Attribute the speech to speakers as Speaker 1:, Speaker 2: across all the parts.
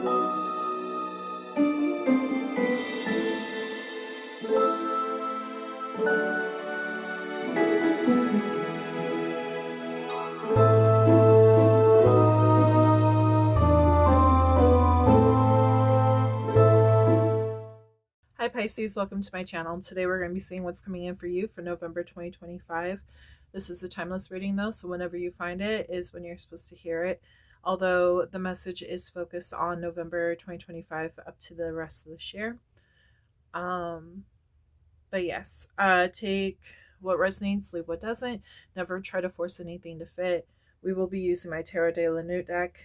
Speaker 1: Hi Pisces, welcome to my channel. Today we're going to be seeing what's coming in for you for November 2025. This is a timeless reading though, so whenever you find it is when you're supposed to hear it. Although the message is focused on November 2025 up to the rest of this year. But yes, take what resonates, leave what doesn't. Never try to force anything to fit. We will be using my Tarot de la Nuit deck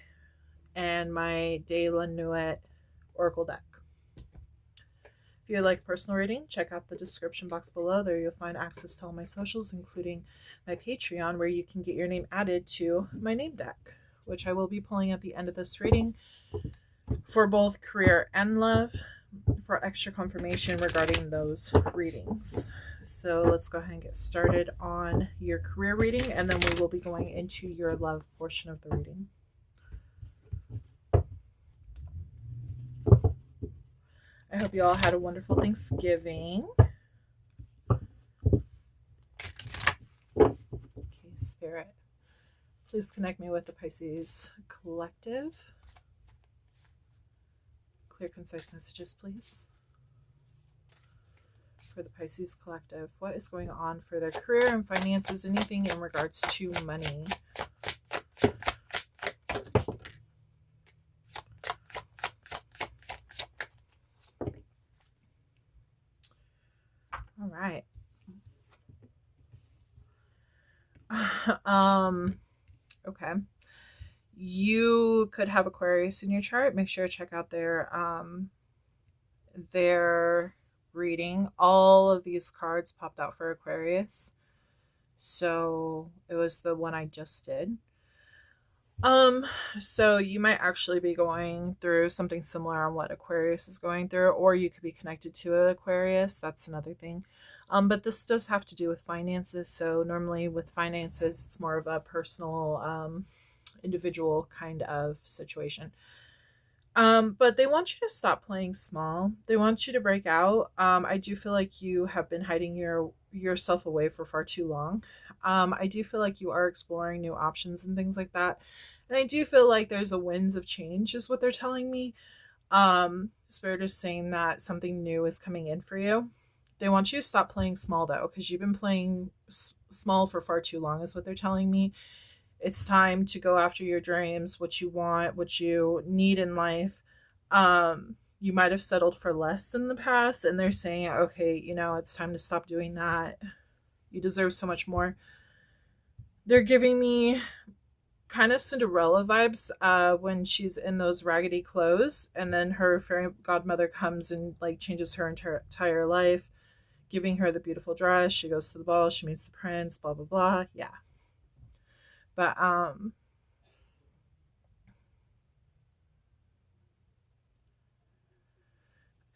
Speaker 1: and my de la Nuit Oracle deck. If you'd like a personal reading, check out the description box below. There you'll find access to all my socials, including my Patreon, where you can get your name added to my name deck, which I will be pulling at the end of this reading for both career and love for extra confirmation regarding those readings. So let's go ahead and get started on your career reading, and then we will be going into your love portion of the reading. I hope you all had a wonderful Thanksgiving. Okay, Spirit, please connect me with the Pisces Collective. Clear, concise messages, please. For the Pisces Collective, what is going on for their career and finances? Anything in regards to money? All right. Okay. You could have Aquarius in your chart. Make sure to check out their reading. All of these cards popped out for Aquarius. So it was the one I just did. So you might actually be going through something similar on what Aquarius is going through, or you could be connected to an Aquarius. That's another thing. But this does have to do with finances. So normally with finances, it's more of a personal, individual kind of situation. But they want you to stop playing small. They want you to break out. I do feel like you have been hiding yourself away for far too long. I do feel like you are exploring new options and things like that. And I do feel like there's a winds of change is what they're telling me. Spirit is saying that something new is coming in for you. They want you to stop playing small though, because you've been playing small for far too long is what they're telling me. It's time to go after your dreams, what you want, what you need in life. You might have settled for less in the past, and they're saying, okay, it's time to stop doing that. You deserve so much more. They're giving me kind of Cinderella vibes when she's in those raggedy clothes, and then her fairy godmother comes and like changes her entire life, giving her the beautiful dress. She goes to the ball, she meets the prince, blah blah blah. Yeah. But I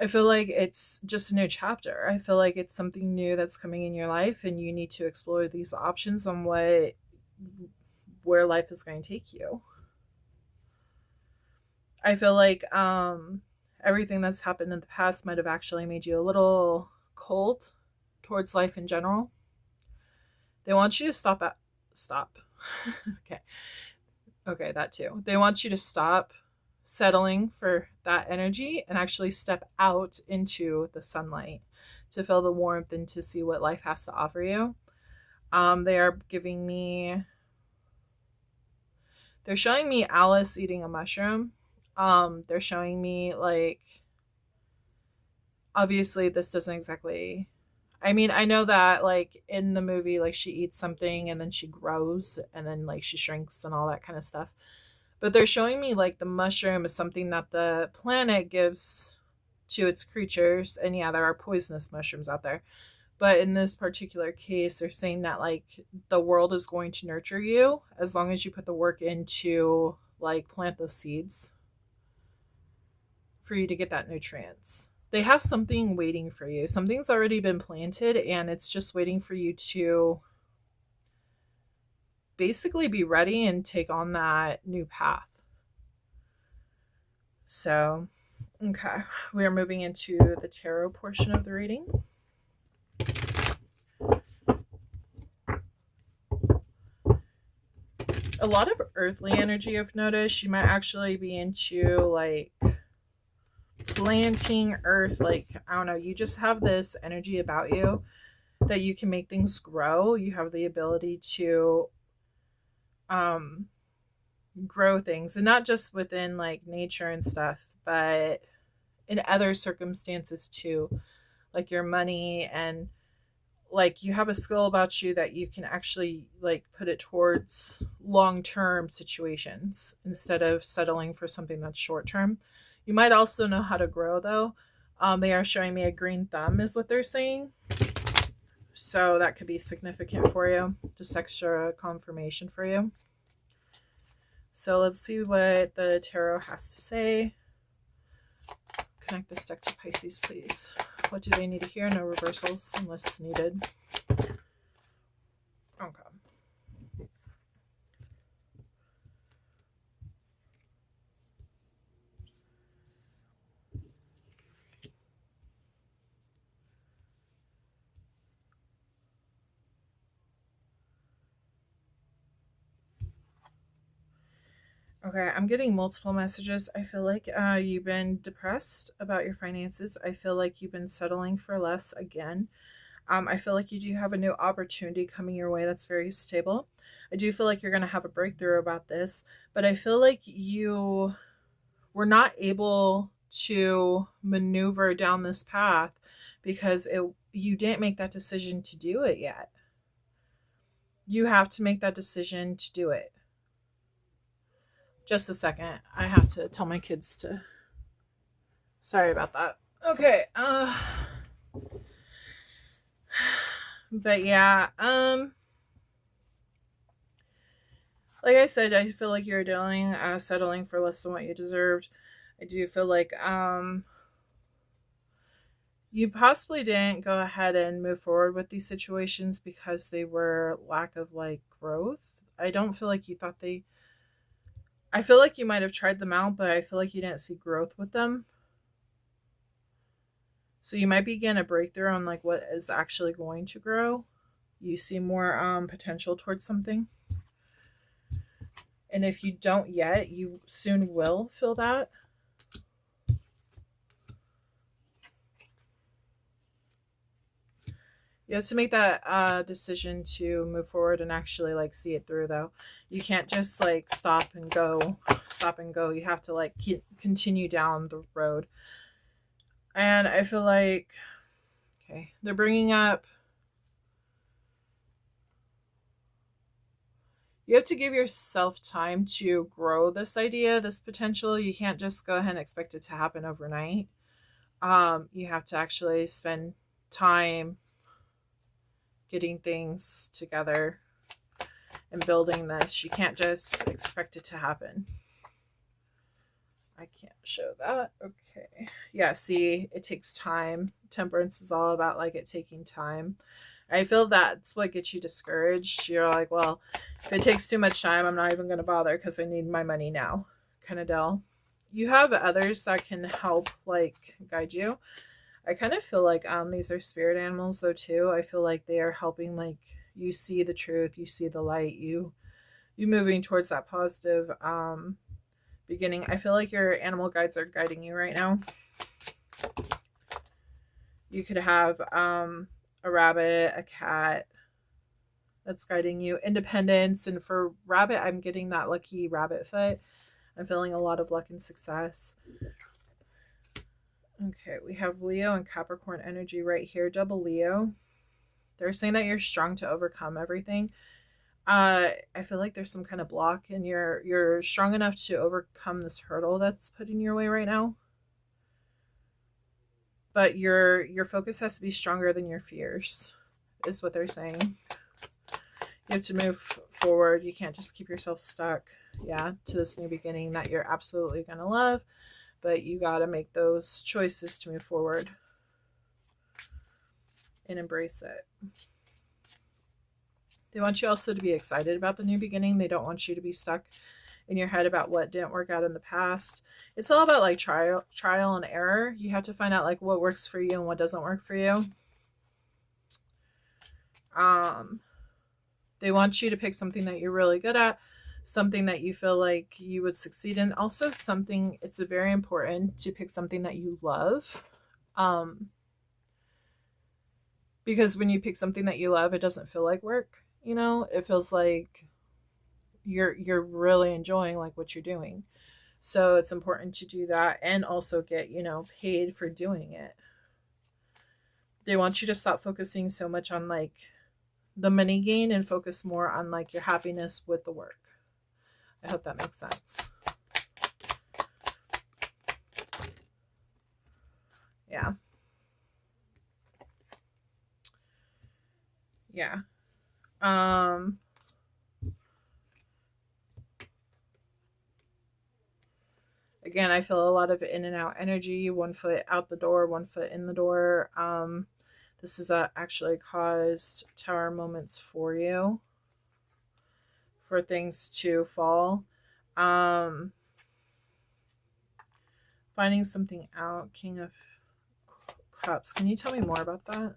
Speaker 1: feel like it's just a new chapter. I feel like it's something new that's coming in your life, and you need to explore these options on where life is going to take you. I feel like everything that's happened in the past might have actually made you a little cold towards life in general. They want you to stop. Okay, that too. They want you to stop settling for that energy and actually step out into the sunlight to feel the warmth and to see what life has to offer you. They are giving me, they're showing me Alice eating a mushroom. They're showing me like, obviously this doesn't exactly, I know that like in the movie, like she eats something and then she grows and then like she shrinks and all that kind of stuff. But they're showing me like the mushroom is something that the planet gives to its creatures. And yeah, there are poisonous mushrooms out there. But in this particular case, they're saying that like the world is going to nurture you as long as you put the work into like plant those seeds for you to get that nutrients. They have something waiting for you. Something's already been planted and it's just waiting for you to basically be ready and take on that new path. So, okay, we are moving into the tarot portion of the reading. A lot of earthly energy, I've noticed. You might actually be into like planting earth. Like, I don't know, you just have this energy about you that you can make things grow. You have the ability to grow things, and not just within like nature and stuff, but in other circumstances too, like your money, and like you have a skill about you that you can actually like put it towards long-term situations instead of settling for something that's short-term. You might also know how to grow though. They are showing me a green thumb is what they're saying, so that could be significant for you, just extra confirmation for you. So let's see what the tarot has to say. Connect this deck to Pisces, please. What do they need to hear? No reversals unless needed. Okay. Okay, I'm getting multiple messages. I feel like you've been depressed about your finances. I feel like you've been settling for less again. I feel like you do have a new opportunity coming your way that's very stable. I do feel like you're going to have a breakthrough about this, but I feel like you were not able to maneuver down this path because you didn't make that decision to do it yet. You have to make that decision to do it. Just a second. I have to tell my kids to... Sorry about that. Okay. But yeah, like I said, I feel like you're settling for less than what you deserved. I do feel like you possibly didn't go ahead and move forward with these situations because they were lack of like growth. I don't feel like you thought I feel like you might have tried them out, but I feel like you didn't see growth with them. So you might be getting a breakthrough on like what is actually going to grow. You see more potential towards something. And if you don't yet, you soon will feel that. You have to make that decision to move forward and actually like see it through though. You can't just like stop and go. You have to like continue down the road. And I feel like, okay, they're bringing up, you have to give yourself time to grow this idea, this potential. You can't just go ahead and expect it to happen overnight. You have to actually spend time getting things together and building this. You can't just expect it to happen. I can't show that. Okay. Yeah, see, it takes time. Temperance is all about like it taking time. I feel that's what gets you discouraged. You're like, well, if it takes too much time, I'm not even going to bother because I need my money now, kind of deal. You have others that can help like guide you. I kind of feel like these are spirit animals though too. I feel like they are helping, like you see the truth, you see the light, you moving towards that positive beginning. I feel like your animal guides are guiding you right now. You could have a rabbit, a cat that's guiding you. Independence. And for rabbit, I'm getting that lucky rabbit foot. I'm feeling a lot of luck and success. Okay, we have Leo and Capricorn energy right here. Double Leo. They're saying that you're strong to overcome everything. I feel like there's some kind of block and you're strong enough to overcome this hurdle that's put in your way right now. But your focus has to be stronger than your fears, is what they're saying. You have to move forward. You can't just keep yourself stuck, to this new beginning that you're absolutely going to love. But you got to make those choices to move forward and embrace it. They want you also to be excited about the new beginning. They don't want you to be stuck in your head about what didn't work out in the past. It's all about like trial and error. You have to find out like what works for you and what doesn't work for you. They want you to pick something that you're really good at, something that you feel like you would succeed in. Also, something, it's very important to pick something that you love. Because when you pick something that you love, it doesn't feel like work. You know, it feels like you're really enjoying like what you're doing. So it's important to do that and also get, paid for doing it. They want you to stop focusing so much on like the money gain and focus more on like your happiness with the work. I hope that makes sense. Yeah. Yeah. Again, I feel a lot of in and out energy, 1 foot out the door, 1 foot in the door. This has actually caused tower moments for you, for things to fall. Finding something out, King of Cups. Can you tell me more about that?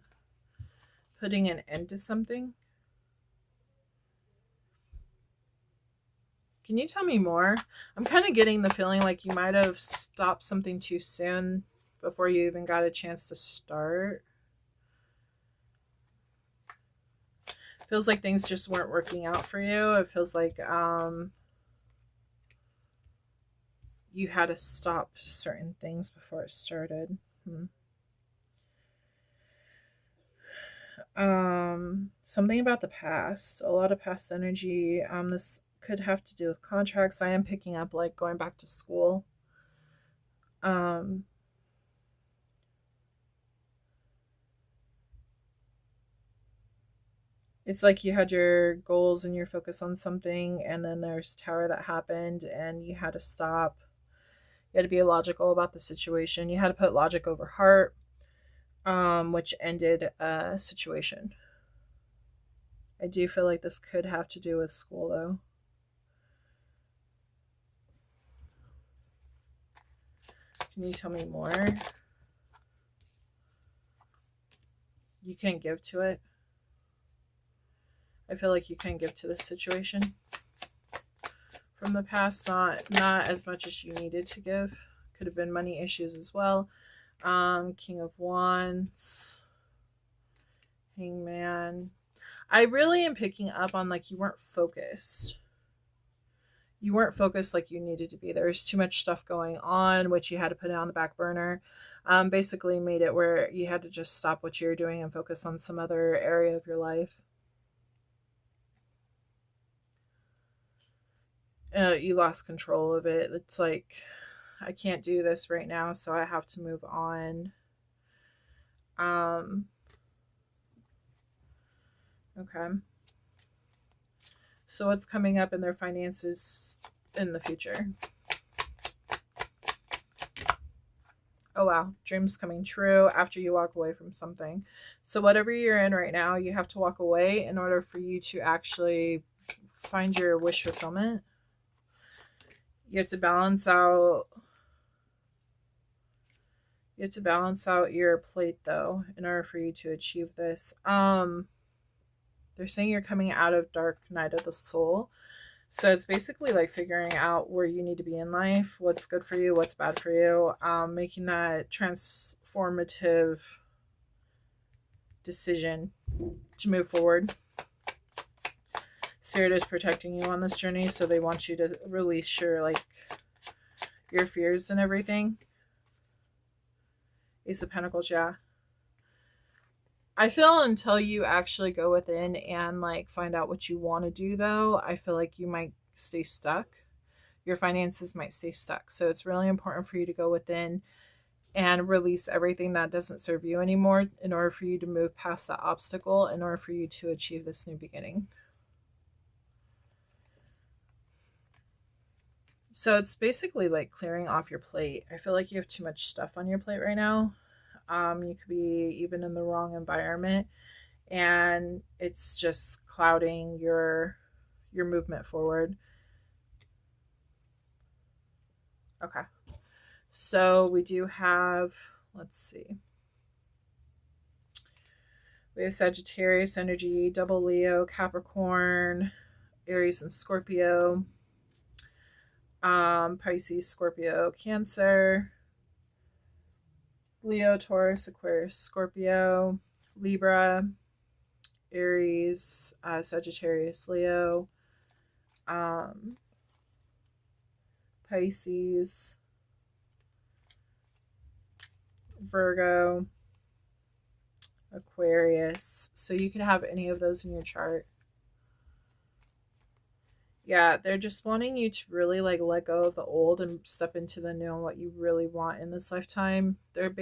Speaker 1: Putting an end to something? Can you tell me more? I'm kind of getting the feeling like you might have stopped something too soon before you even got a chance to start. Feels like things just weren't working out for you. It feels like you had to stop certain things before it started. Something about the past, a lot of past energy. This could have to do with contracts. I am picking up like going back to school. It's like you had your goals and your focus on something, and then there's tower that happened, and you had to stop. You had to be logical about the situation. You had to put logic over heart, which ended a situation. I do feel like this could have to do with school, though. Can you tell me more? You can't give to it. I feel like you can give to this situation from the past, not as much as you needed to give. Could have been money issues as well. King of Wands, Hangman. I really am picking up on like you weren't focused. You weren't focused like you needed to be. There was too much stuff going on, which you had to put it on the back burner. Basically made it where you had to just stop what you were doing and focus on some other area of your life. You lost control of it. It's like, I can't do this right now, so I have to move on. Okay. So what's coming up in their finances in the future? Oh wow, dreams coming true after you walk away from something. So whatever you're in right now, you have to walk away in order for you to actually find your wish fulfillment. You have to balance out your plate though in order for you to achieve this. They're saying you're coming out of dark night of the soul. So it's basically like figuring out where you need to be in life, what's good for you, what's bad for you, making that transformative decision to move forward. Spirit is protecting you on this journey, so they want you to release your fears and everything. Ace of Pentacles, yeah. I feel until you actually go within and like find out what you want to do though, I feel like you might stay stuck. Your finances might stay stuck. So it's really important for you to go within and release everything that doesn't serve you anymore in order for you to move past that obstacle, in order for you to achieve this new beginning. So it's basically like clearing off your plate. I feel like you have too much stuff on your plate right now. You could be even in the wrong environment, and it's just clouding your movement forward. Okay. So we do have, let's see, we have Sagittarius energy, double Leo, Capricorn, Aries, and Scorpio, Pisces, Scorpio, Cancer, Leo, Taurus, Aquarius, Scorpio, Libra, Aries, Sagittarius, Leo, um, Pisces, Virgo, Aquarius. So you could have any of those in your chart. Yeah, they're just wanting you to really like let go of the old and step into the new and what you really want in this lifetime. They're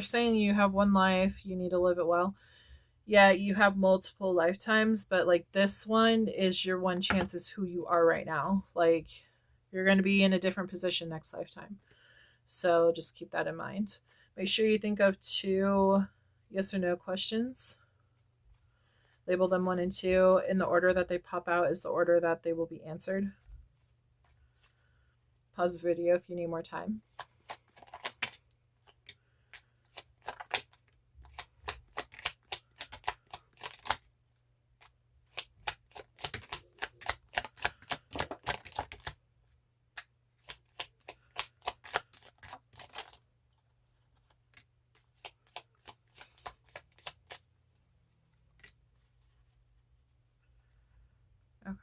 Speaker 1: saying you have one life, you need to live it well. Yeah, you have multiple lifetimes, but like this one is your one chance is who you are right now. Like you're going to be in a different position next lifetime. So just keep that in mind. Make sure you think of 2 yes or no questions. Label them 1 and 2 in the order that they pop out is the order that they will be answered. Pause the video if you need more time. Okay.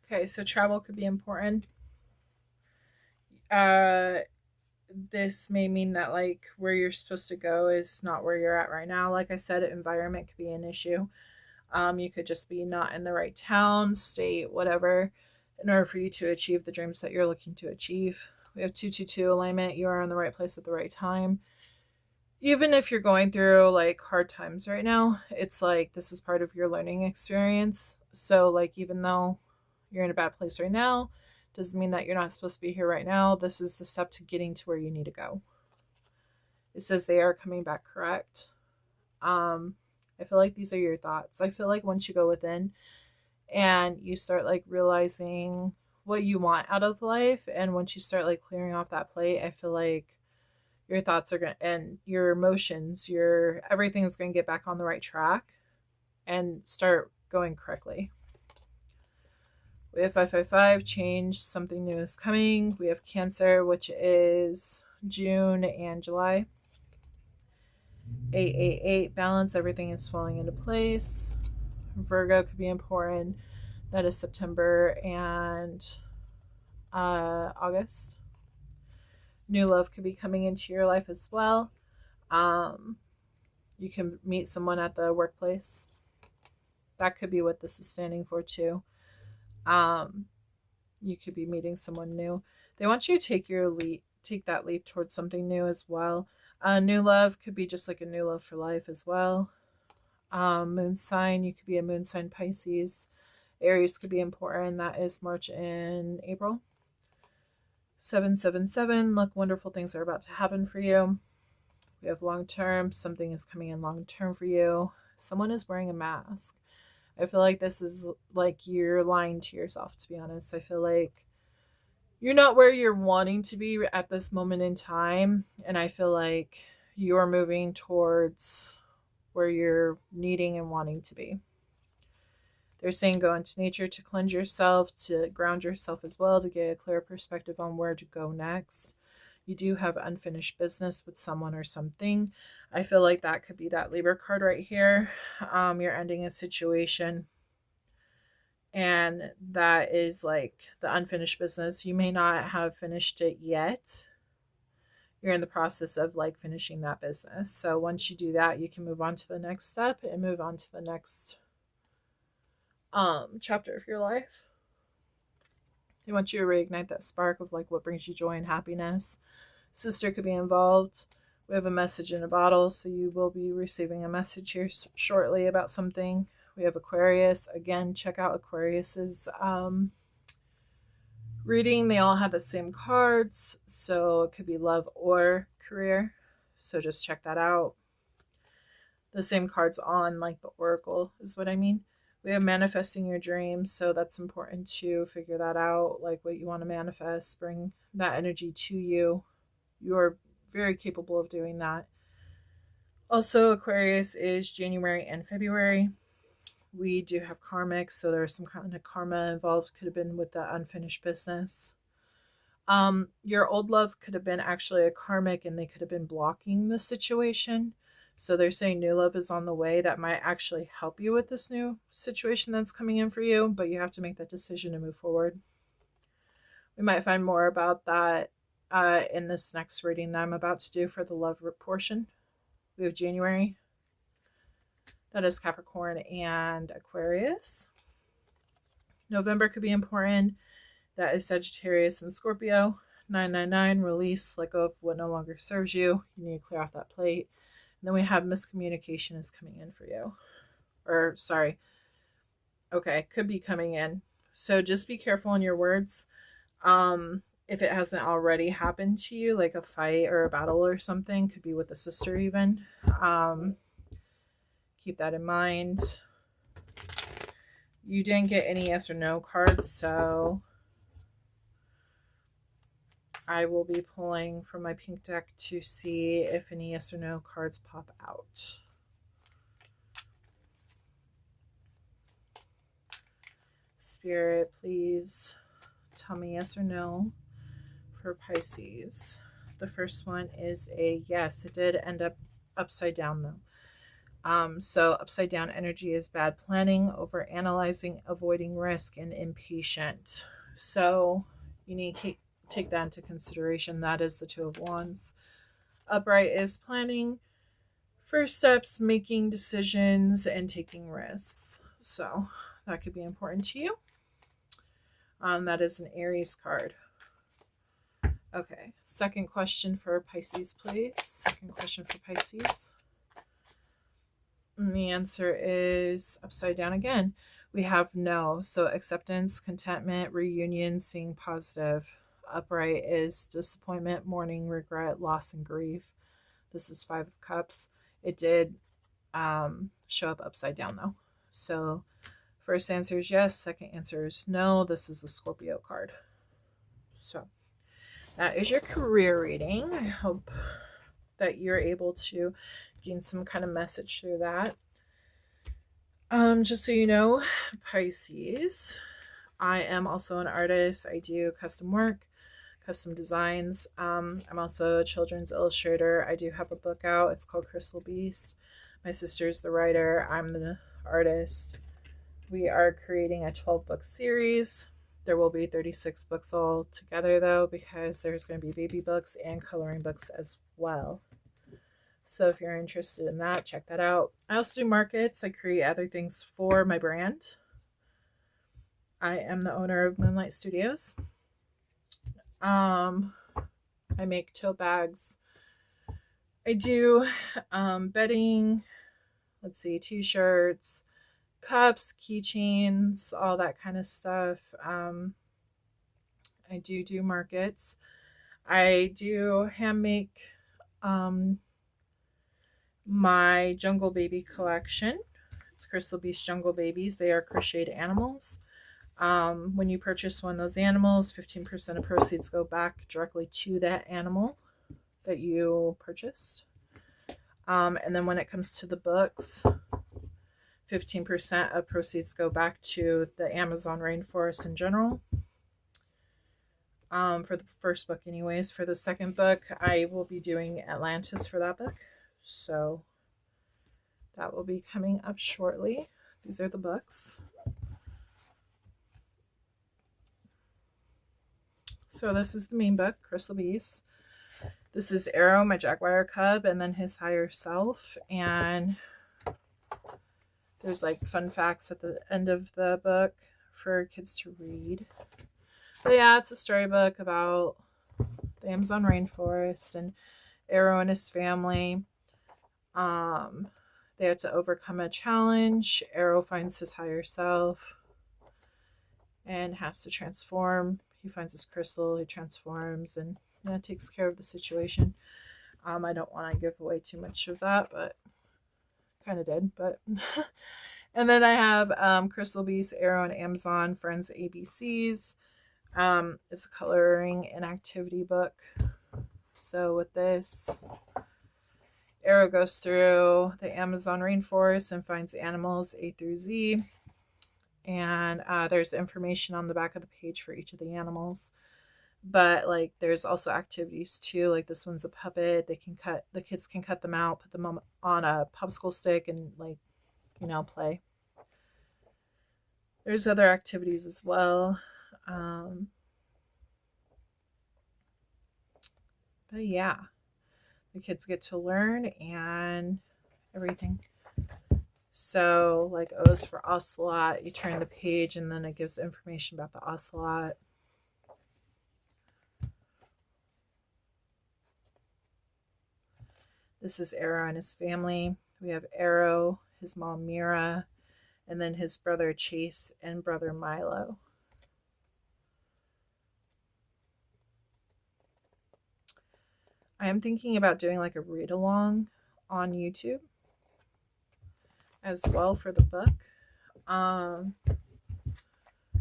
Speaker 1: Okay, so travel could be important. This may mean that like where you're supposed to go is not where you're at right now. Like I said, environment could be an issue. You could just be not in the right town, state, whatever, in order for you to achieve the dreams that you're looking to achieve. We have 222 alignment. You are in the right place at the right time. Even if you're going through like hard times right now, it's like this is part of your learning experience. So, like, even though you're in a bad place right now, doesn't mean that you're not supposed to be here right now. This is the step to getting to where you need to go. It says they are coming back correct. I feel like these are your thoughts. I feel like once you go within and you start like realizing what you want out of life, and once you start like clearing off that plate, I feel like your thoughts are going to, and your emotions, your everything is going to get back on the right track and start going correctly. We have 555, change, something new is coming. We have Cancer, which is June and July. 888, balance, everything is falling into place. Virgo could be important. That is September and August. New love could be coming into your life as well. You can meet someone at the workplace. That could be what this is standing for too. You could be meeting someone new. They want you to take that leap towards something new as well. New love could be just like a new love for life as well. Moon sign, you could be a moon sign Pisces. Aries could be important. That is March and April. 777, look, wonderful things are about to happen for you. We have long term, something is coming in long term for you. Someone is wearing a mask. I feel like this is like you're lying to yourself, to be honest. I feel like you're not where you're wanting to be at this moment in time. And I feel like you're moving towards where you're needing and wanting to be. They're saying go into nature to cleanse yourself, to ground yourself as well, to get a clear perspective on where to go next. You do have unfinished business with someone or something. I feel like that could be that Libra card right here. You're ending a situation, and that is like the unfinished business. You may not have finished it yet. You're in the process of like finishing that business. So once you do that, you can move on to the next step and move on to the next chapter of your life. They want you to reignite that spark of like what brings you joy and happiness. Sister could be involved. We have a message in a bottle, so you will be receiving a message here shortly about something. We have Aquarius. Again, check out Aquarius's reading, they all had the same cards, so it could be love or career. So just check that out. The same cards on like the oracle is what I mean. We have manifesting your dreams, so that's important to figure that out, like what you want to manifest, bring that energy to you. You're very capable of doing that. Also, Aquarius is January and February. We do have karmic, so there's some kind of karma involved. Could have been with the unfinished business. Your old love could have been actually a karmic, and they could have been blocking the situation. So they're saying new love is on the way that might actually help you with this new situation that's coming in for you, but you have to make that decision to move forward. We might find more about that in this next reading that I'm about to do for the love portion. We have January. That is Capricorn and Aquarius. November could be important. That is Sagittarius and Scorpio. 999, release, let go of what no longer serves you. You need to clear off that plate. And then we have miscommunication is coming in for you. Or, sorry. Okay, could be coming in. So just be careful in your words. If it hasn't already happened to you, like a fight or a battle or something, could be with a sister even. Keep that in mind. You didn't get any yes or no cards, so I will be pulling from my pink deck to see if any yes or no cards pop out. Spirit, please tell me yes or no for Pisces. The first one is a yes. It did end up upside down though. So upside down energy is bad planning, over analyzing, avoiding risk, and impatient. So you need to take that into consideration. That is the Two of Wands. Upright is planning, first steps, making decisions, and taking risks. So that could be important to you. That is an Aries card. Okay, second question for Pisces, please. Second question for Pisces. And the answer is upside down again. We have no. So acceptance, contentment, reunion, seeing positive. Upright is disappointment, mourning, regret, loss, and grief. This is Five of Cups. It did show up upside down though. So first answer is yes. Second answer is no. This is the Scorpio card. So that is your career reading. I hope that you're able to gain some kind of message through that. Just so you know, Pisces, I am also an artist. I do custom work, custom designs. I'm also a children's illustrator. I do have a book out. It's called Crystal Beast. My sister's the writer. I'm the artist. We are creating a 12-book series. There will be 36 books all together though, because there's going to be baby books and coloring books as well. So if you're interested in that, check that out. I also do markets. I create other things for my brand. I am the owner of Moonlight Studios. I make tote bags. I do bedding, let's see, t-shirts, cups, keychains, all that kind of stuff. I do markets. I do hand make my Jungle Baby collection. It's Crystal Beast Jungle Babies. They are crocheted animals. When you purchase one of those animals, 15% of proceeds go back directly to that animal that you purchased. And then when it comes to the books, 15% of proceeds go back to the Amazon rainforest in general. For the first book anyways. For the second book, I will be doing Atlantis for that book. So that will be coming up shortly. These are the books. So this is the main book, Crystal Beast. This is Arrow, my Jaguar cub, and then his higher self. And there's like fun facts at the end of the book for kids to read. But yeah, it's a storybook about the Amazon rainforest and Arrow and his family. They had to overcome a challenge. Arrow finds his higher self and has to transform he finds his crystal, he transforms, and yeah, takes care of the situation. I don't want to give away too much of that, but kind of did. But and then I have Crystal Beast, Arrow, and Amazon Friends ABCs. It's a coloring and activity book. So with this, Arrow goes through the Amazon rainforest and finds animals A through Z. And there's information on the back of the page for each of the animals. But like there's also activities too. Like this one's a puppet. The kids can cut them out, put them on a popsicle stick, and like, play. There's other activities as well. But yeah, the kids get to learn and everything. So like O's for ocelot, you turn the page and then it gives information about the ocelot. This is Arrow and his family. We have Arrow, his mom Mira, and then his brother Chase and brother Milo. I am thinking about doing like a read along on YouTube as well for the book.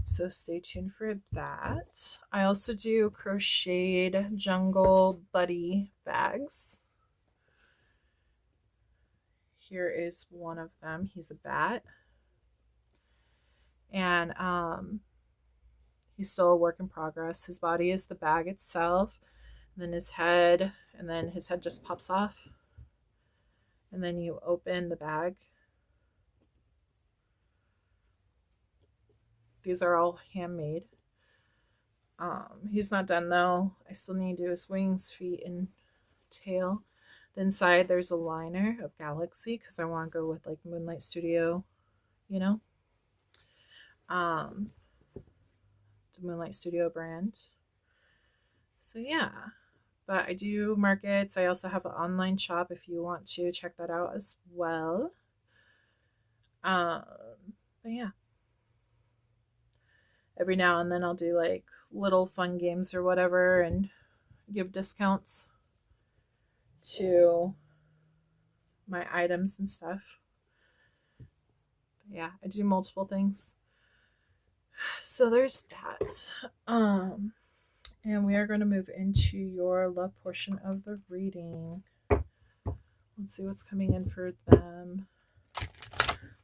Speaker 1: So stay tuned for that. I also do crocheted jungle buddy bags. Here is one of them. He's a bat. And he's still a work in progress. His body is the bag itself. And then his head just pops off. And then you open the bag. These are all handmade. He's not done though. I still need to do his wings, feet, and tail. The inside there's a liner of Galaxy because I want to go with like Moonlight Studio, the Moonlight Studio brand. So yeah, but I do markets. I also have an online shop if you want to check that out as well. But yeah, every now and then I'll do like little fun games or whatever and give discounts to my items and stuff. But yeah, I do multiple things. So there's that. And we are going to move into your love portion of the reading. Let's see what's coming in for them.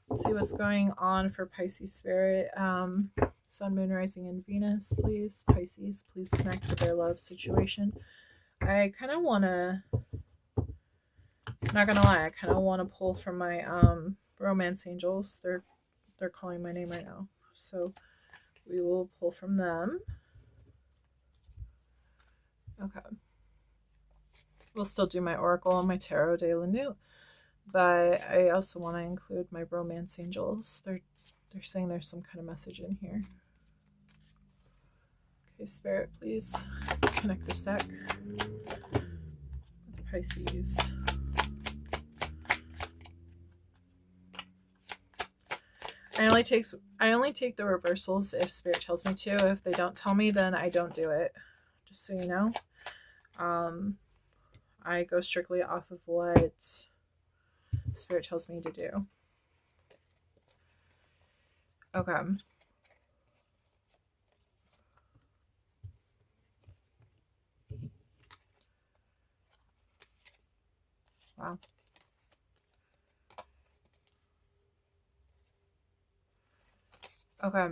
Speaker 1: Let's see what's going on for Pisces Spirit. Sun, Moon, Rising, and Venus, please. Pisces, please connect with their love situation. I kind of want to, not gonna lie, I kind of want to pull from my romance angels. They're calling my name right now, so we will pull from them. Okay. We'll still do my oracle and my tarot de la nuit, but I also want to include my romance angels. They're saying there's some kind of message in here. Okay, Spirit, please connect this deck with Pisces. I only take the reversals if Spirit tells me to. If they don't tell me, then I don't do it. Just so you know. I go strictly off of what Spirit tells me to do. Okay. Wow. Okay.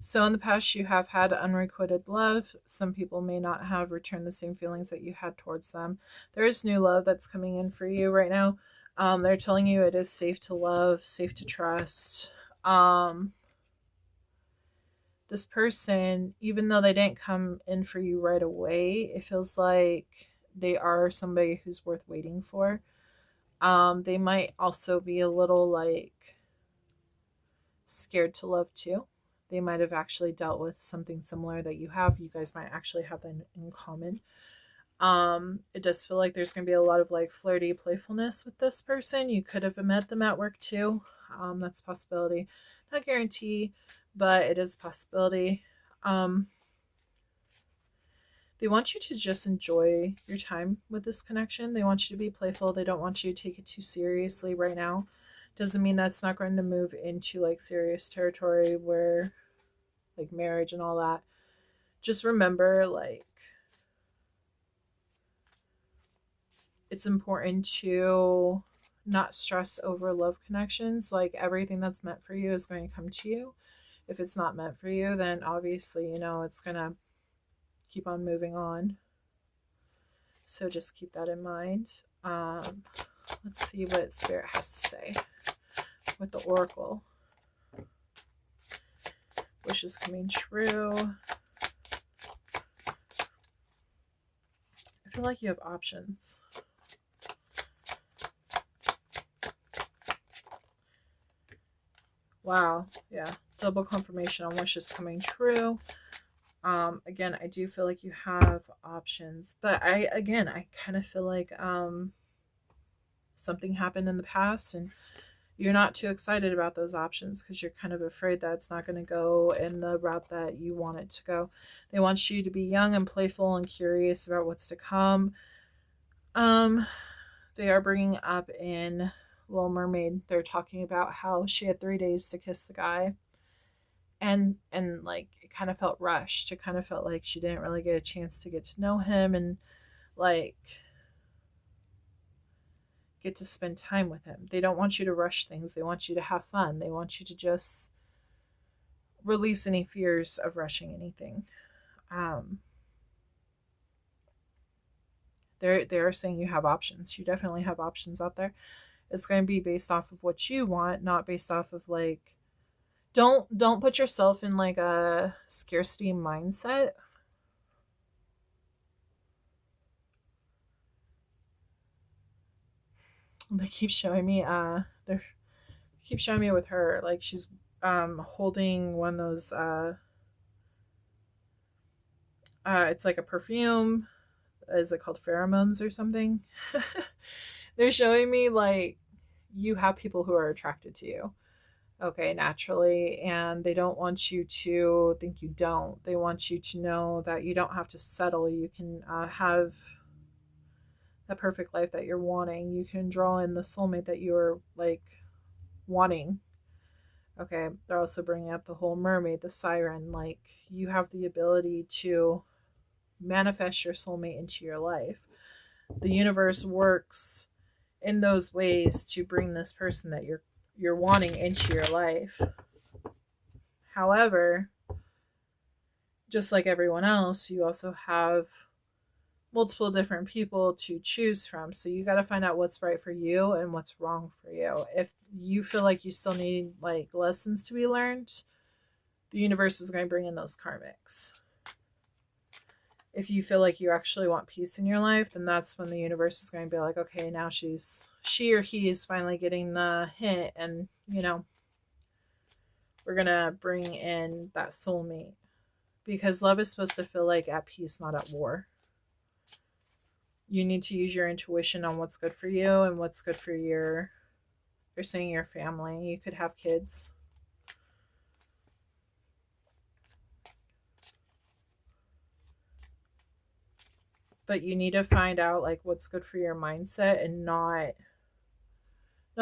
Speaker 1: So in the past, you have had unrequited love. Some people may not have returned the same feelings that you had towards them. There is new love that's coming in for you right now. They're telling you it is safe to love, safe to trust. This person, even though they didn't come in for you right away, it feels like they are somebody who's worth waiting for. They might also be a little like scared to love too. They might have actually dealt with something similar that you have. You guys might actually have that in common. It does feel like there's going to be a lot of like flirty playfulness with this person. You could have met them at work too. That's a possibility. Not guarantee, but it is a possibility. They want you to just enjoy your time with this connection. They want you to be playful. They don't want you to take it too seriously right now. Doesn't mean that's not going to move into like serious territory where like marriage and all that. Just remember, like, it's important to not stress over love connections. Like, everything that's meant for you is going to come to you. If it's not meant for you, then obviously, it's going to keep on moving on. So just keep that in mind. Let's see what Spirit has to say with the Oracle. Wishes coming true. I feel like you have options. Wow. Yeah. Double confirmation on wishes coming true. Again, I do feel like you have options, but I kind of feel like something happened in the past and you're not too excited about those options because you're kind of afraid that it's not going to go in the route that you want it to go. They want you to be young and playful and curious about what's to come. They are bringing up in Little Mermaid, they're talking about how she had 3 days to kiss the guy. And like, it kind of felt rushed. It kind of felt like she didn't really get a chance to get to know him and like get to spend time with him. They don't want you to rush things. They want you to have fun. They want you to just release any fears of rushing anything. They're saying you have options. You definitely have options out there. It's going to be based off of what you want, not based off of like, don't put yourself in like a scarcity mindset. They keep showing me they keep showing me with her, like she's holding one of those it's like a perfume. Is it called pheromones or something? They're showing me like you have people who are attracted to you, okay, naturally, and they don't want you to think you don't. They want you to know that you don't have to settle. You can have the perfect life that you're wanting. You can draw in the soulmate that you're like wanting. Okay, they're also bringing up the whole mermaid, the siren. Like, you have the ability to manifest your soulmate into your life. The universe works in those ways to bring this person that you're wanting into your life. However, just like everyone else, you also have multiple different people to choose from. So you got to find out what's right for you and what's wrong for you. If you feel like you still need like lessons to be learned, the universe is going to bring in those karmics. If you feel like you actually want peace in your life, then that's when the universe is going to be like, okay, now she or he is finally getting the hint, and we're going to bring in that soulmate. Because love is supposed to feel like at peace, not at war. You need to use your intuition on what's good for you and what's good for you're saying your family. You could have kids. But you need to find out like what's good for your mindset and not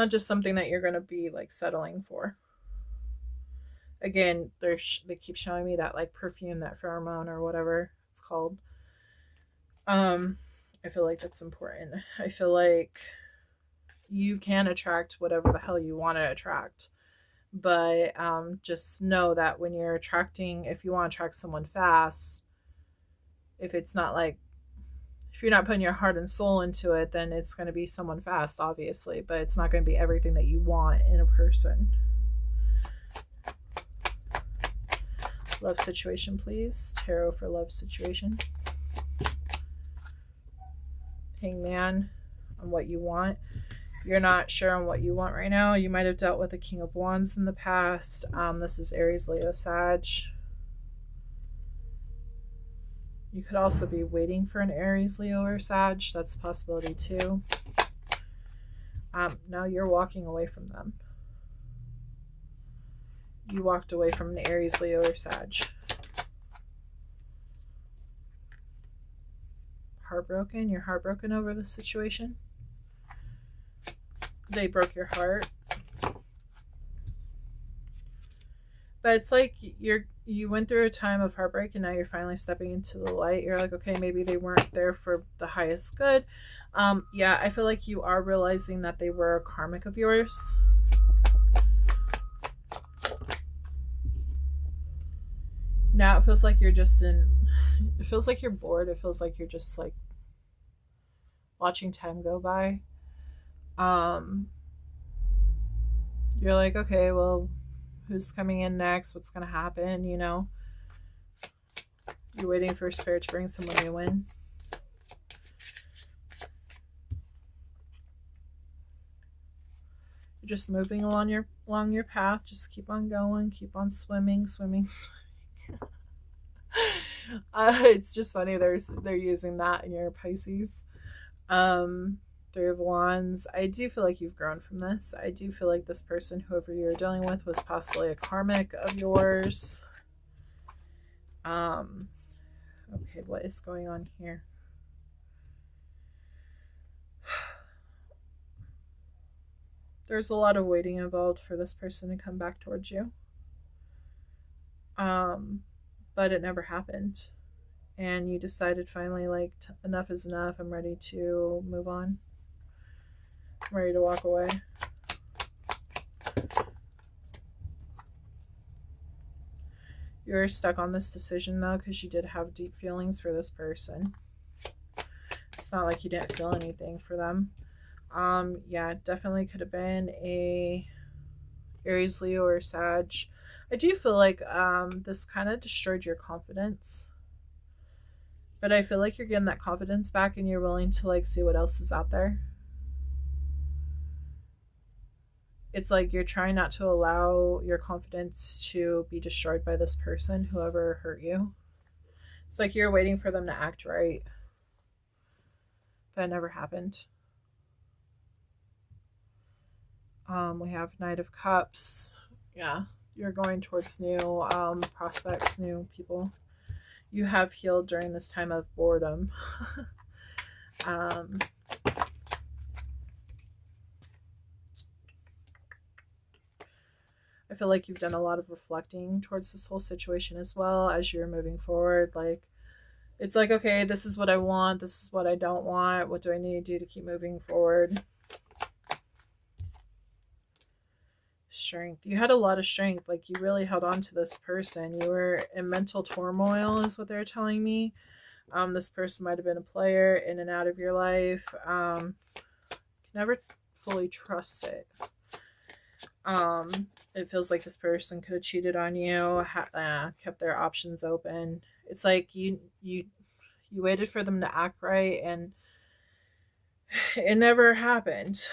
Speaker 1: just something that you're going to be like settling for. Again, they keep showing me that like perfume, that pheromone or whatever it's called. I feel like that's important. I feel like you can attract whatever the hell you want to attract. But just know that when you're attracting, if you want to attract someone fast, if it's not like, if you're not putting your heart and soul into it, then it's going to be someone fast, obviously. But it's not going to be everything that you want in a person. Love situation, please. Tarot for love situation. Hangman on what you want. If you're not sure on what you want right now, you might have dealt with the King of Wands in the past. This is Aries, Leo, Sag. You could also be waiting for an Aries, Leo, or Sag. That's a possibility too. Now you're walking away from them. You walked away from an Aries, Leo, or Sag. heartbroken. You're heartbroken over the situation. They broke your heart. But it's like you went through a time of heartbreak and now you're finally stepping into the light. You're like, okay, maybe they weren't there for the highest good. Yeah, I feel like you are realizing that they were a karmic of yours. Now it feels like you're just it feels like you're bored. It feels like you're just like watching time go by. You're like, okay, well, who's coming in next? What's going to happen? You know, you're waiting for Spirit to bring someone new in. You're just moving along your path. Just keep on going. Keep on swimming. It's just funny. They're using that in your Pisces. Three of Wands. I do feel like you've grown from this. I do feel like this person, whoever you're dealing with, was possibly a karmic of yours. Okay, what is going on here? There's a lot of waiting involved for this person to come back towards you. But it never happened. And you decided finally, like, enough is enough. I'm ready to move on. I'm ready to walk away. You're stuck on this decision, though, because you did have deep feelings for this person. It's not like you didn't feel anything for them. Yeah, definitely could have been a Aries, Leo, or Sag. I do feel like this kind of destroyed your confidence. But I feel like you're getting that confidence back and you're willing to, like, see what else is out there. It's like you're trying not to allow your confidence to be destroyed by this person, whoever hurt you. It's like you're waiting for them to act right. But it never happened. We have Knight of Cups. Yeah, you're going towards new prospects, new people. You have healed during this time of boredom. I feel like you've done a lot of reflecting towards this whole situation as well as you're moving forward. Like, it's like, okay, this is what I want. This is what I don't want. What do I need to do to keep moving forward? Strength. You had a lot of strength. Like, you really held on to this person. You were in mental turmoil is what they're telling me. This person might have been a player in and out of your life. Never fully trust it. It feels like this person could have cheated on you, kept their options open. It's like you waited for them to act right and it never happened.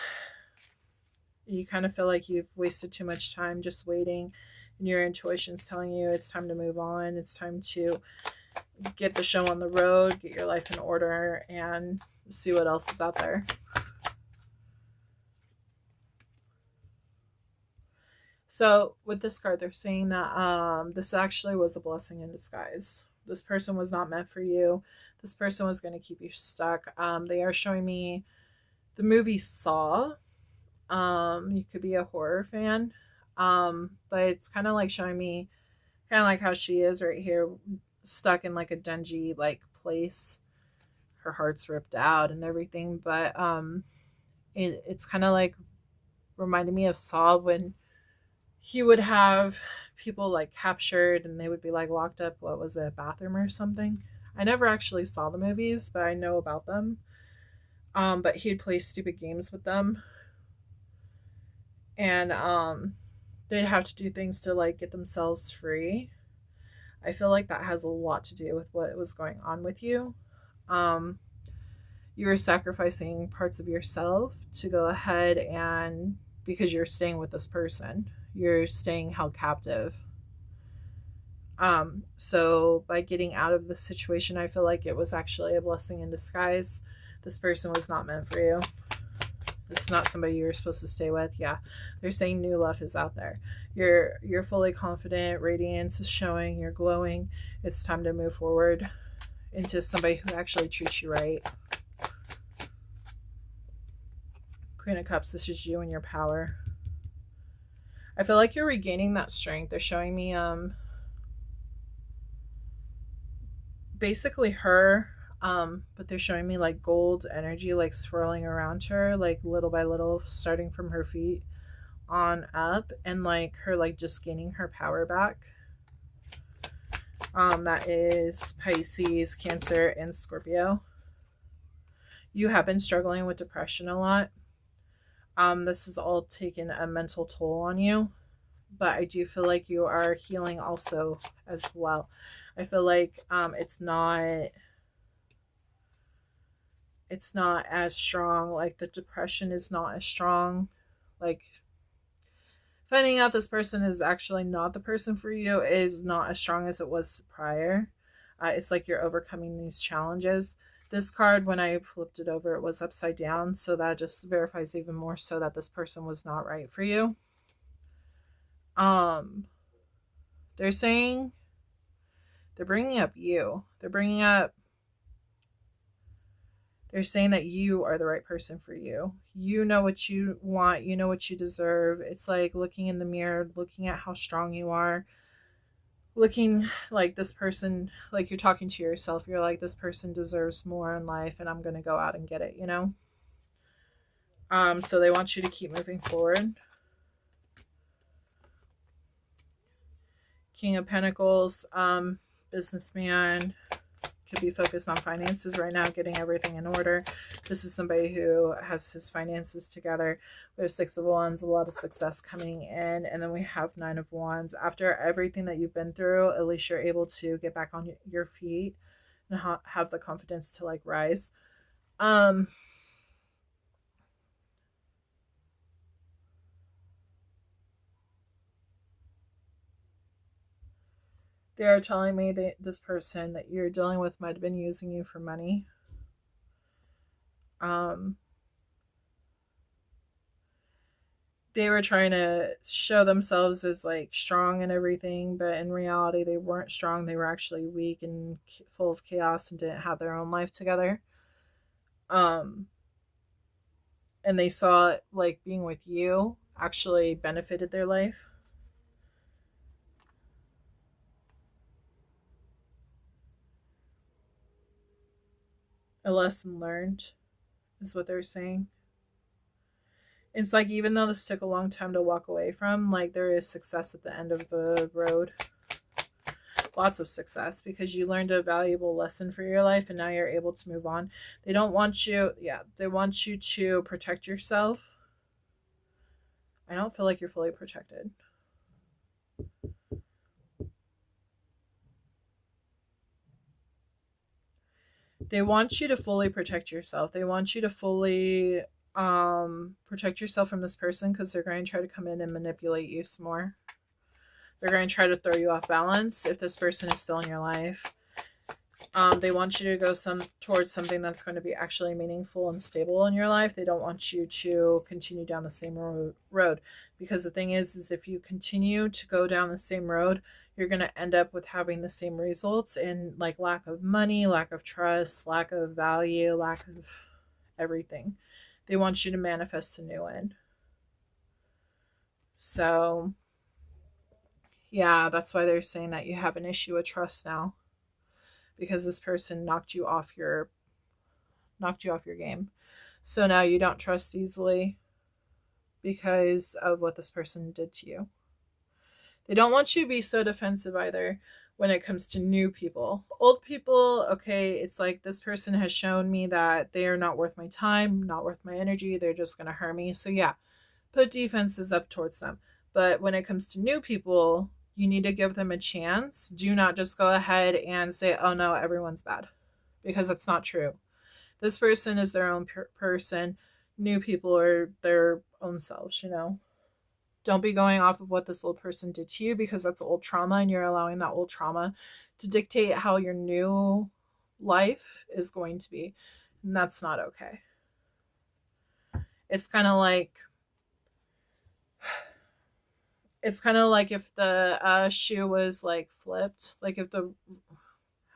Speaker 1: You kind of feel like you've wasted too much time just waiting, and your intuition's telling you it's time to move on. It's time to get the show on the road, get your life in order, and see what else is out there. So with this card, they're saying that this actually was a blessing in disguise. This person was not meant for you. This person was going to keep you stuck. They are showing me the movie Saw. You could be a horror fan. But it's kind of like showing me kind of like how she is right here, stuck in like a dungy like place. Her heart's ripped out and everything. But it's kind of like reminded me of Saw when he would have people like captured and they would be like locked up, what was it, bathroom or something. I never actually saw the movies, but I know about them. But he'd play stupid games with them. And they'd have to do things to like get themselves free. I feel like that has a lot to do with what was going on with you. You were sacrificing parts of yourself to go ahead and because you're staying with this person. You're staying held captive. So by getting out of the situation, I feel like it was actually a blessing in disguise. This person was not meant for you. This is not somebody you're supposed to stay with. Yeah, they're saying new love is out there. You're fully confident. Radiance is showing. You're glowing. It's time to move forward. into somebody who actually treats you right. Queen of Cups, this is you and your power. I feel like you're regaining that strength. They're showing me basically her, but they're showing me like gold energy like swirling around her, like little by little, starting from her feet on up, and like her like just gaining her power back. That is Pisces, Cancer, and Scorpio. You have been struggling with depression a lot. This has all taken a mental toll on you, but I do feel like you are healing also as well. I feel like it's not as strong. Like the depression is not as strong. Like finding out this person is actually not the person for you is not as strong as it was prior. It's like you're overcoming these challenges. This card, when I flipped it over, it was upside down, so that just verifies even more so that this person was not right for you. They're saying, they're bringing up you. They're saying that you are the right person for you. You know what you want. You know what you deserve. It's like looking in the mirror, looking at how strong you are, looking like this person, like you're talking to yourself. You're like, this person deserves more in life and I'm going to go out and get it, you know? So they want you to keep moving forward. King of Pentacles, businessman, could be focused on finances right now, getting everything in order. This is somebody who has his finances together. We have Six of Wands, a lot of success coming in, and then we have Nine of Wands. After everything that you've been through, at least you're able to get back on your feet and have the confidence to like rise. They are telling me that this person that you're dealing with might have been using you for money. They were trying to show themselves as like strong and everything, but in reality they weren't strong. They were actually weak and full of chaos and didn't have their own life together. And they saw like being with you actually benefited their life. A lesson learned is what they're saying. It's like, even though this took a long time to walk away from, like there is success at the end of the road. Lots of success because you learned a valuable lesson for your life and now you're able to move on. They don't want you, they want you to protect yourself. I don't feel like you're fully protected. They want you to fully protect yourself. They want you to fully protect yourself from this person because they're going to try to come in and manipulate you some more. They're going to try to throw you off balance if this person is still in your life. They want you to go towards something that's going to be actually meaningful and stable in your life. They don't want you to continue down the same road, because the thing is if you continue to go down the same road, you're going to end up with having the same results and like lack of money, lack of trust, lack of value, lack of everything. They want you to manifest a new end. So yeah, that's why they're saying that you have an issue with trust now, because this person knocked you off your game. So now you don't trust easily because of what this person did to you. They don't want you to be so defensive either when it comes to new people. Old people, okay, it's like this person has shown me that they are not worth my time, not worth my energy. They're just going to hurt me. So yeah, put defenses up towards them. But when it comes to new people, you need to give them a chance. Do not just go ahead and say, oh no, everyone's bad, because that's not true. This person is their own person. New people are their own selves, you know? Don't be going off of what this old person did to you, because that's old trauma and you're allowing that old trauma to dictate how your new life is going to be. And that's not okay. It's kind of like if the shoe was like flipped, like if the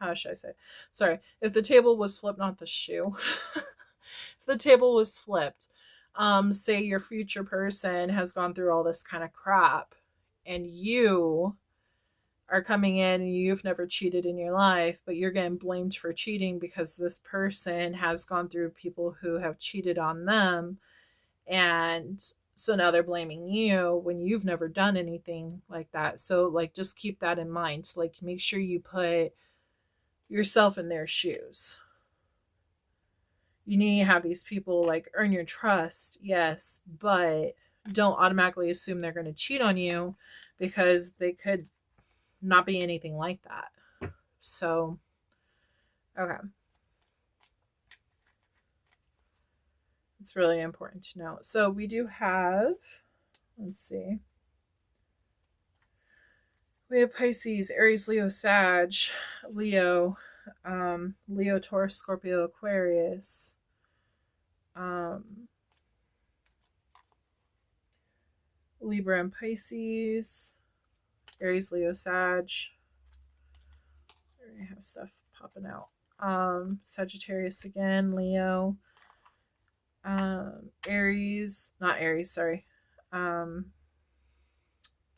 Speaker 1: how should I say? Sorry. If the table was flipped, not the shoe. If the table was flipped, say your future person has gone through all this kind of crap and you are coming in and you've never cheated in your life, but you're getting blamed for cheating because this person has gone through people who have cheated on them. And so now they're blaming you when you've never done anything like that. So, like, just keep that in mind. So, like, make sure you put yourself in their shoes. You need to have these people, like, earn your trust, yes, but don't automatically assume they're going to cheat on you because they could not be anything like that. So, okay. It's really important to know. So we do have, let's see. We have Pisces, Aries, Leo, Sag, Leo, Leo, Taurus, Scorpio, Aquarius, Libra and Pisces, Aries, Leo, Sag. I have stuff popping out. Sagittarius again, Leo, Aries, not Aries, sorry.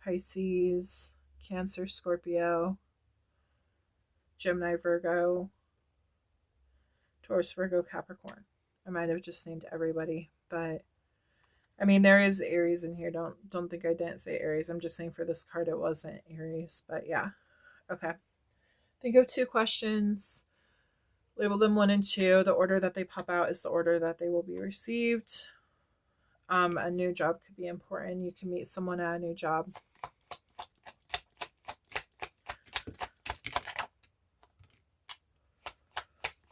Speaker 1: Pisces, Cancer, Scorpio, Gemini, Virgo, Taurus, Virgo, Capricorn. I might have just named everybody, but I mean there is Aries in here. Don't think I didn't say Aries. I'm just saying for this card it wasn't Aries, but yeah. Okay. Think of 2 questions. Label them 1 and 2. The order that they pop out is the order that they will be received. A new job could be important. You can meet someone at a new job.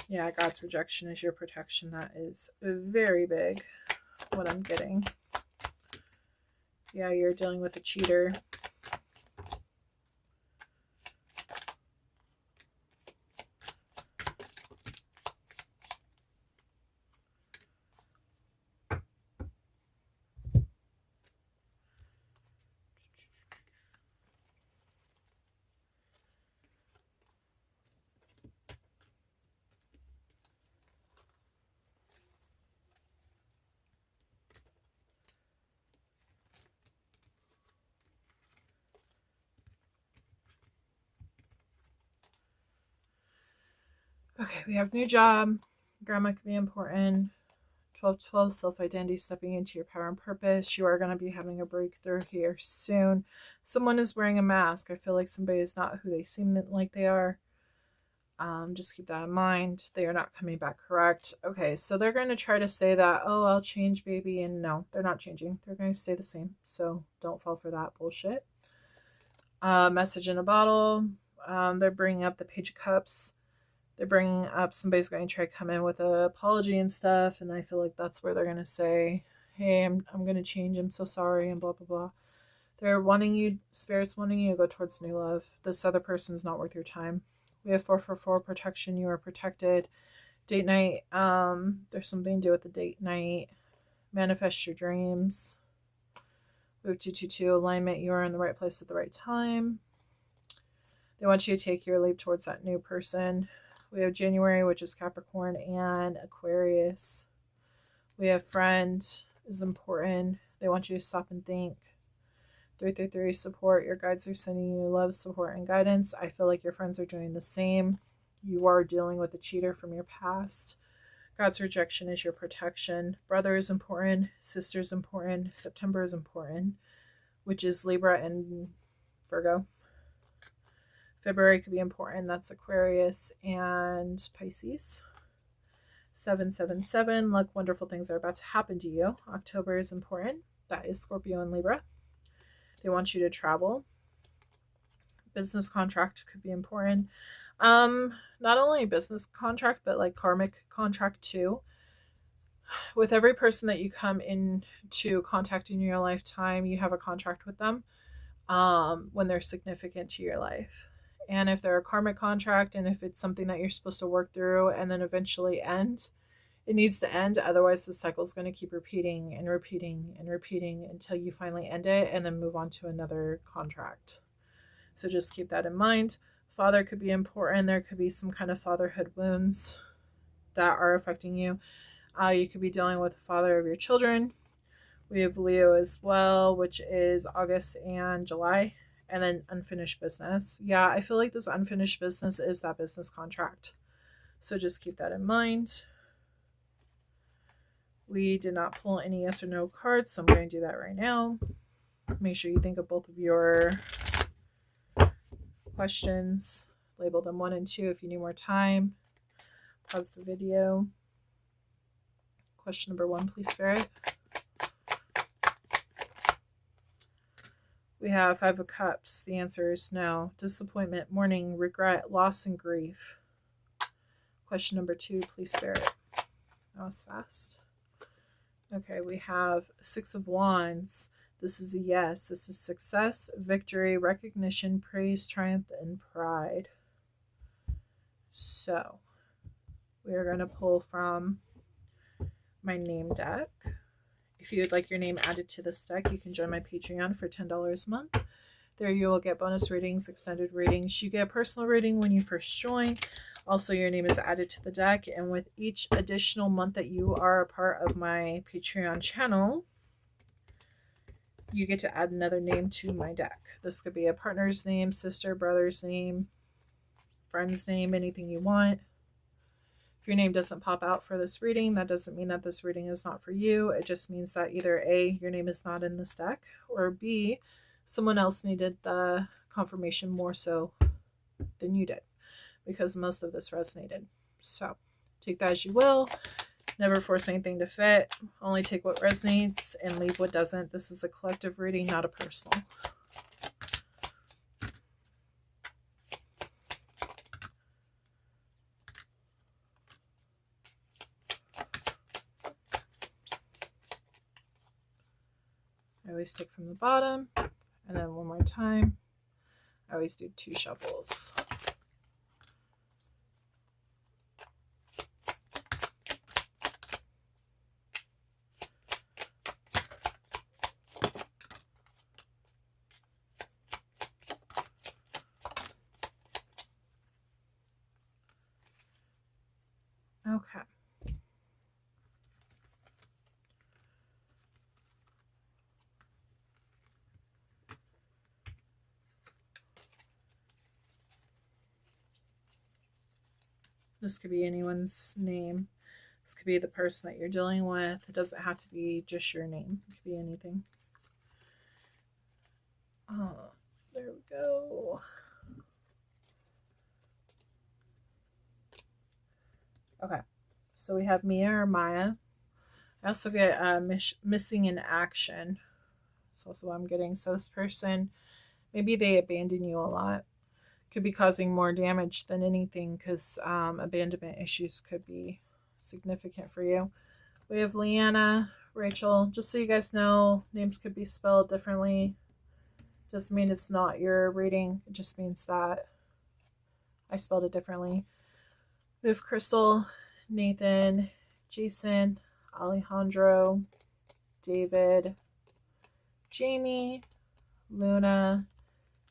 Speaker 1: Yeah, God's rejection is your protection. That is very big, what I'm getting. Yeah, you're dealing with a cheater. Okay, we have new job. Grandma could be important. 1212, self-identity, stepping into your power and purpose. You are going to be having a breakthrough here soon. Someone is wearing a mask. I feel like somebody is not who they seem like they are. Just keep that in mind. They are not coming back correct. Okay, so they're going to try to say that, oh, I'll change, baby. And no, they're not changing. They're going to stay the same. So don't fall for that bullshit. Message in a bottle. They're bringing up the Page of Cups. They're bringing up somebody's going to try to come in with an apology and stuff. And I feel like that's where they're going to say, hey, I'm going to change. I'm so sorry and blah, blah, blah. They're wanting you, Spirit's wanting you to go towards new love. This other person's not worth your time. We have 444 protection. You are protected. Date night. There's something to do with the date night. Manifest your dreams. We have 222 alignment. You are in the right place at the right time. They want you to take your leap towards that new person. We have January, which is Capricorn and Aquarius. We have friend is important. They want you to stop and think. 333 support. Your guides are sending you love, support, and guidance. I feel like your friends are doing the same. You are dealing with a cheater from your past. God's rejection is your protection. Brother is important. Sister is important. September is important, which is Libra and Virgo. February could be important. That's Aquarius and Pisces. 777. Luck, wonderful things are about to happen to you. October is important. That is Scorpio and Libra. They want you to travel. Business contract could be important. Not only business contract, but like karmic contract too. With every person that you come into contact in your lifetime, you have a contract with them when they're significant to your life. And if they're a karmic contract and if it's something that you're supposed to work through and then eventually end, it needs to end. Otherwise, the cycle is going to keep repeating and repeating and repeating until you finally end it and then move on to another contract. So just keep that in mind. Father could be important. There could be some kind of fatherhood wounds that are affecting you. You could be dealing with the father of your children. We have Leo as well, which is August and July. And then unfinished business. Yeah, I feel like this unfinished business is that business contract. So just keep that in mind. We did not pull any yes or no cards, so I'm going to do that right now. Make sure you think of both of your questions. Label them 1 and 2 if you need more time. Pause the video. Question number 1, please, Spirit. We have 5 of Cups. The answer is no. Disappointment, mourning, regret, loss, and grief. Question number 2, please, Spirit. That was fast. Okay, we have 6 of Wands. This is a yes. This is success, victory, recognition, praise, triumph, and pride. So, we are going to pull from my name deck. If you would like your name added to this deck, you can join my Patreon for $10 a month. There you will get bonus readings, extended readings. You get a personal reading when you first join. Also, your name is added to the deck. And with each additional month that you are a part of my Patreon channel, you get to add another name to my deck. This could be a partner's name, sister, brother's name, friend's name, anything you want. If your name doesn't pop out for this reading, that doesn't mean that this reading is not for you. It just means that either A, your name is not in this deck, or B, someone else needed the confirmation more so than you did, because most of this resonated. So take that as you will. Never force anything to fit. Only take what resonates and leave what doesn't. This is a collective reading, not a personal. I always take from the bottom, and then one more time. I always do 2 shuffles. Okay. This could be anyone's name. This could be the person that you're dealing with. It doesn't have to be just your name. It could be anything. Oh, there we go. Okay. So we have Mia or Maya. I also get missing in action. That's also what I'm getting. So this person, maybe they abandon you a lot. Could be causing more damage than anything, because abandonment issues could be significant for you. We have Leanna, Rachel. Just so you guys know, names could be spelled differently. Doesn't mean it's not your reading. It just means that I spelled it differently. We have Crystal, Nathan, Jason, Alejandro, David, Jamie, Luna,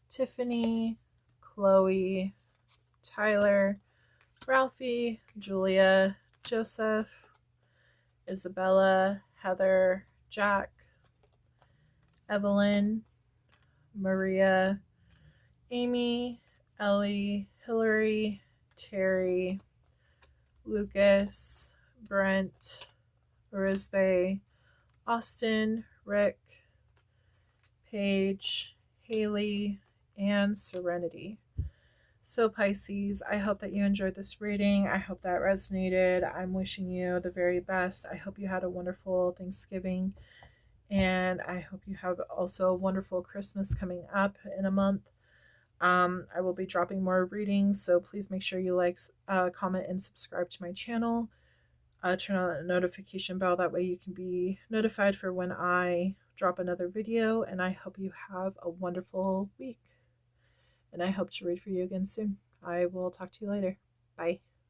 Speaker 1: Tiffany, Chloe, Tyler, Ralphie, Julia, Joseph, Isabella, Heather, Jack, Evelyn, Maria, Amy, Ellie, Hillary, Terry, Lucas, Brent, Risbay, Austin, Rick, Paige, Haley, and Serenity. So Pisces, I hope that you enjoyed this reading. I hope that resonated. I'm wishing you the very best. I hope you had a wonderful Thanksgiving, and I hope you have also a wonderful Christmas coming up in a month. I will be dropping more readings, so please make sure you like, comment, and subscribe to my channel. Turn on the notification bell. That way you can be notified for when I drop another video, and I hope you have a wonderful week. And I hope to read for you again soon. I will talk to you later. Bye.